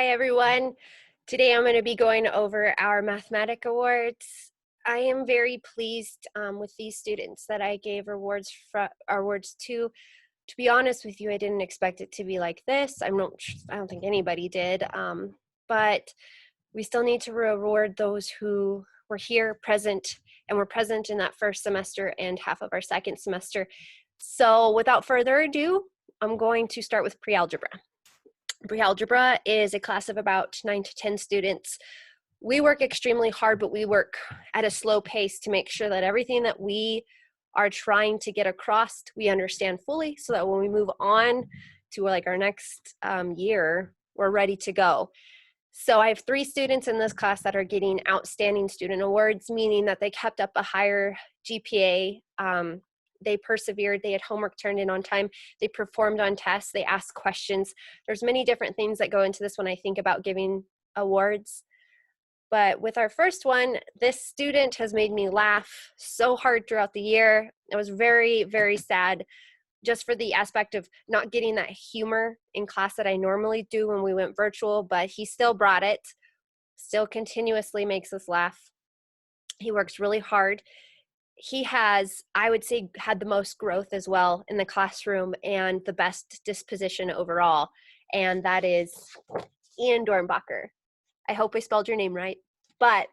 Hi, everyone. Today I'm going to be going over our mathematic awards. I am very pleased with these students that I gave awards to. To be honest with you, I didn't expect it to be like this. I don't think anybody did. But we still need to reward those who were here present and were present in that first semester and half of our second semester. So without further ado, I'm going to start with pre-algebra. Pre-algebra is a class of about 9 to 10 students. We work extremely hard, but we work at a slow pace to make sure that everything that we are trying to get across, we understand fully, so that when we move on to like our next year, we're ready to go. So I have 3 students in this class that are getting outstanding student awards, meaning that they kept up a higher GPA. They persevered, they had homework turned in on time, they performed on tests, they asked questions. There's many different things that go into this when I think about giving awards. But with our first one, this student has made me laugh so hard throughout the year. I was very, very sad just for the aspect of not getting that humor in class that I normally do when we went virtual, but he still brought it, still continuously makes us laugh. He works really hard. He has, I would say, had the most growth as well in the classroom and the best disposition overall, and that is Ian Dornbacher. I hope I spelled your name right, but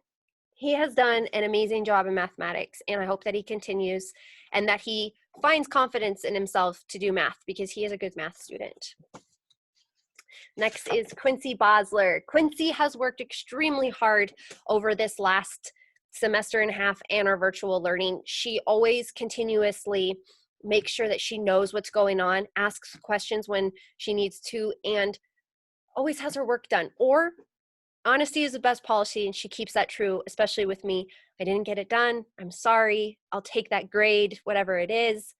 he has done an amazing job in mathematics, and I hope that he continues and that he finds confidence in himself to do math, because he is a good math student. Next is Quincy Bosler. Quincy has worked extremely hard over this last semester and a half and our virtual learning. She always continuously makes sure that she knows what's going on, asks questions when she needs to, and always has her work done. Or honesty is the best policy, and she keeps that true, especially with me. I didn't get it done. I'm sorry. I'll take that grade, whatever it is.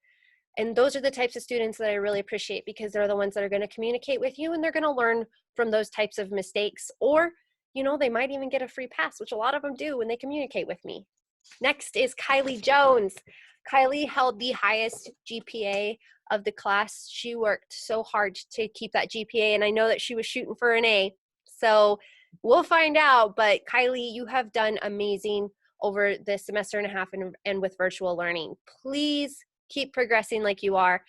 And those are the types of students that I really appreciate, because they're the ones that are going to communicate with you, and they're going to learn from those types of mistakes. Or, you know, they might even get a free pass, which a lot of them do when they communicate with me. Next is Kylie Jones. Kylie held the highest GPA of the class. She worked so hard to keep that GPA, and I know that she was shooting for an A. So we'll find out, but Kylie, you have done amazing over this semester and a half and with virtual learning. Please keep progressing like you are.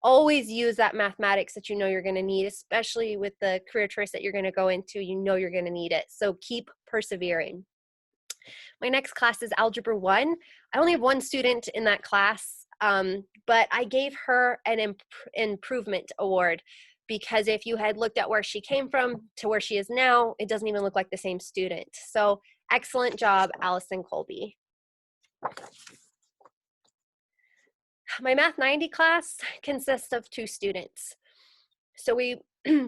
Always use that mathematics that you know you're going to need, especially with the career choice that you're going to go into. You know you're going to need it. So keep persevering. My next class is Algebra 1. I only have 1 student in that class, but I gave her an improvement award, because if you had looked at where she came from to where she is now, it doesn't even look like the same student. So excellent job, Allison Colby. My Math 90 class consists of 2 students. So we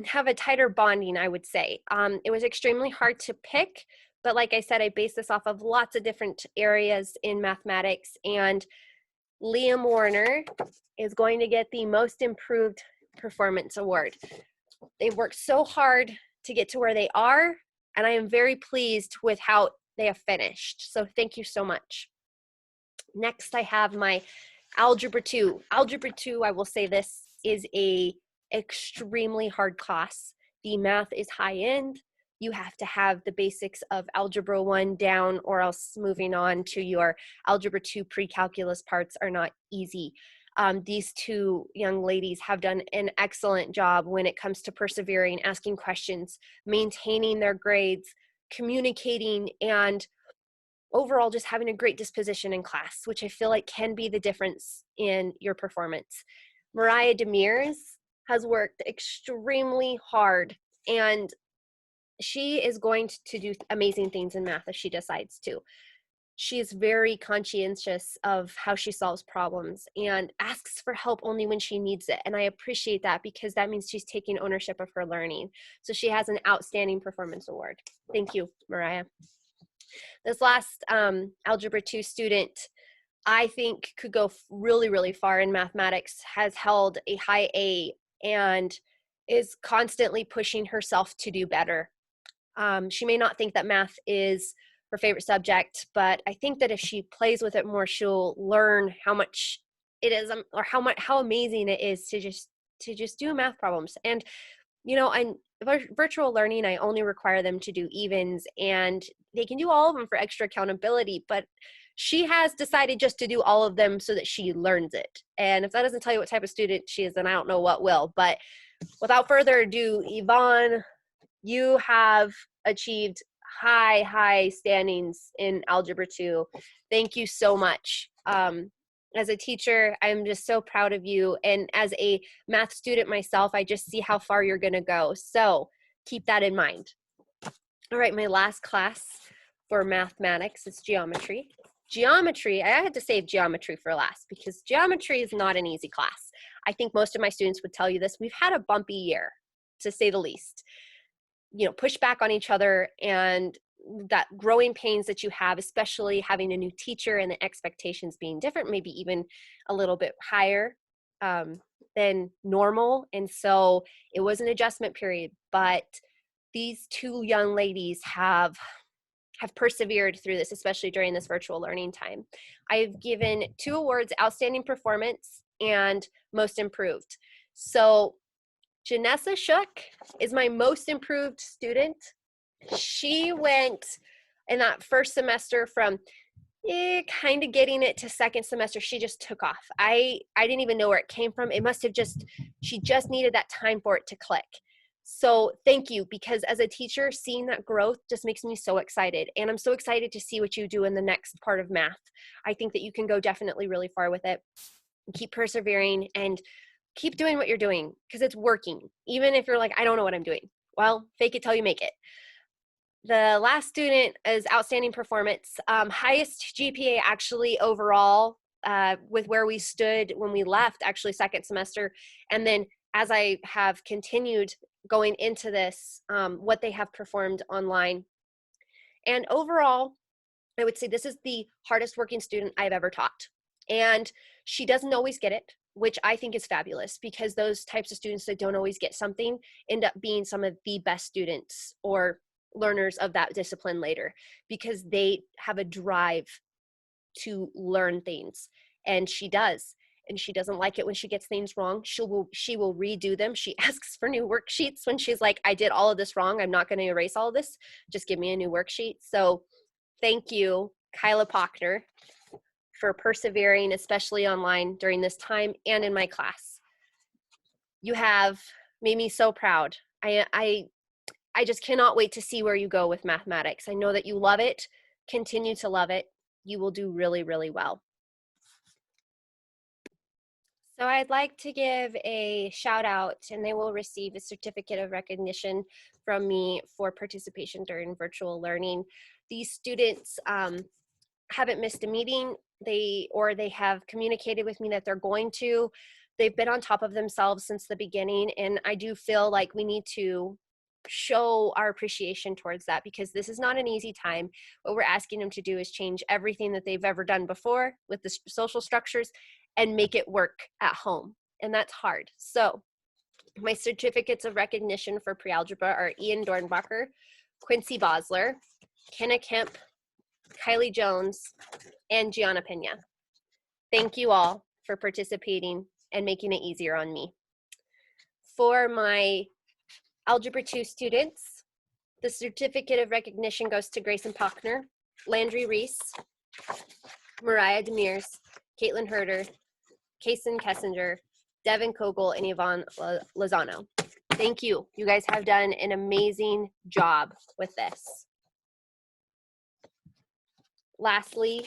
have a tighter bonding, I would say. It was extremely hard to pick, but like I said, I based this off of lots of different areas in mathematics, and Liam Warner is going to get the Most Improved Performance Award. They've worked so hard to get to where they are, and I am very pleased with how they have finished. So thank you so much. Next, I have my Algebra 2. Algebra 2, I will say this is a extremely hard class. The math is high end. You have to have the basics of Algebra 1 down, or else moving on to your Algebra 2 pre-calculus parts are not easy. These 2 young ladies have done an excellent job when it comes to persevering, asking questions, maintaining their grades, communicating, and overall just having a great disposition in class, which I feel like can be the difference in your performance. Mariah Demers has worked extremely hard, and she is going to do amazing things in math if she decides to. She is very conscientious of how she solves problems and asks for help only when she needs it. And I appreciate that, because that means she's taking ownership of her learning. So she has an outstanding performance award. Thank you, Mariah. This last Algebra 2 student, I think, could go really, really far in mathematics, has held a high A, and is constantly pushing herself to do better. She may not think that math is her favorite subject, but I think that if she plays with it more, she'll learn how much it is, or how amazing it is to just do math problems. And you know, virtual learning, I only require them to do evens, and they can do all of them for extra accountability, but she has decided just to do all of them so that she learns it. And if that doesn't tell you what type of student she is, then I don't know what will. But without further ado, Yvonne, you have achieved high standings in Algebra 2. Thank you so much. As a teacher, I'm just so proud of you. And as a math student myself, I just see how far you're gonna go. So keep that in mind. All right, my last class for mathematics is geometry. Geometry, I had to save geometry for last because geometry is not an easy class. I think most of my students would tell you this. We've had a bumpy year, to say the least. You know, push back on each other, and that growing pains that you have, especially having a new teacher and the expectations being different, maybe even a little bit higher than normal. And so it was an adjustment period, but these two young ladies have persevered through this, especially during this virtual learning time. I've given 2 awards, Outstanding Performance and Most Improved. So Janessa Shook is my most improved student. She went in that first semester from kind of getting it to second semester. She just took off. I didn't even know where it came from. It must have she just needed that time for it to click. So thank you, because as a teacher, seeing that growth just makes me so excited. And I'm so excited to see what you do in the next part of math. I think that you can go definitely really far with it. Keep persevering and keep doing what you're doing because it's working. Even if you're like, I don't know what I'm doing. Well, fake it till you make it. The last student is Outstanding Performance. Highest GPA actually overall with where we stood when we left, actually second semester. And then as I have continued going into this, what they have performed online. And overall, I would say this is the hardest working student I've ever taught. And she doesn't always get it, which I think is fabulous, because those types of students that don't always get something end up being some of the best students or learners of that discipline later, because they have a drive to learn things. And she does. And she doesn't like it when she gets things wrong. She will redo them. She asks for new worksheets when she's like, I did all of this wrong. I'm not going to erase all of this. Just give me a new worksheet. So thank you, Kyla Pochner, for persevering, especially online during this time and in my class. You have made me so proud. I just cannot wait to see where you go with mathematics. I know that you love it. Continue to love it. You will do really, really well. So I'd like to give a shout out, and they will receive a certificate of recognition from me for participation during virtual learning. These students haven't missed a meeting. They have communicated with me that they're going to. They've been on top of themselves since the beginning, and I do feel like we need to show our appreciation towards that, because this is not an easy time. What we're asking them to do is change everything that they've ever done before with the social structures and make it work at home, and that's hard. So my certificates of recognition for pre-algebra are Ian Dornbacher, Quincy Bosler, Kenna Kemp, Kylie Jones, and Gianna Pena. Thank you all for participating and making it easier on me. For my Algebra 2 students, the certificate of recognition goes to Grayson Pochner, Landry Reese, Mariah Demers, Caitlin Herder, Kason Kessinger, Devin Kogel, and Yvonne Lozano. Thank you. You guys have done an amazing job with this. Lastly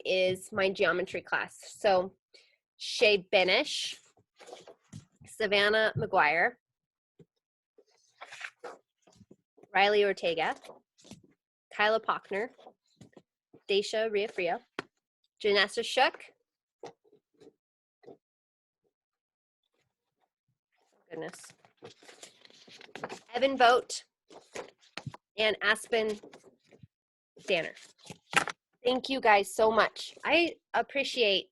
is my geometry class. So Shay Benish, Savannah McGuire, Riley Ortega, Kyla Pochner, Daisha Riafria, Janessa Shook, goodness, Evan Vogt, and Aspen Danner. Thank you guys so much. I appreciate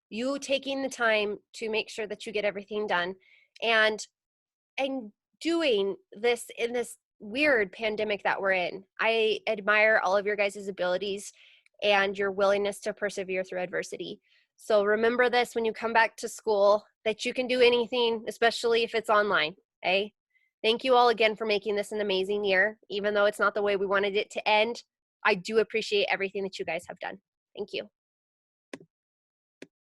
you taking the time to make sure that you get everything done, and doing this in this weird pandemic that we're in. I admire all of your guys' abilities and your willingness to persevere through adversity. So remember this when you come back to school, that you can do anything, especially if it's online, okay? Thank you all again for making this an amazing year. Even though it's not the way we wanted it to end, I do appreciate everything that you guys have done. Thank you.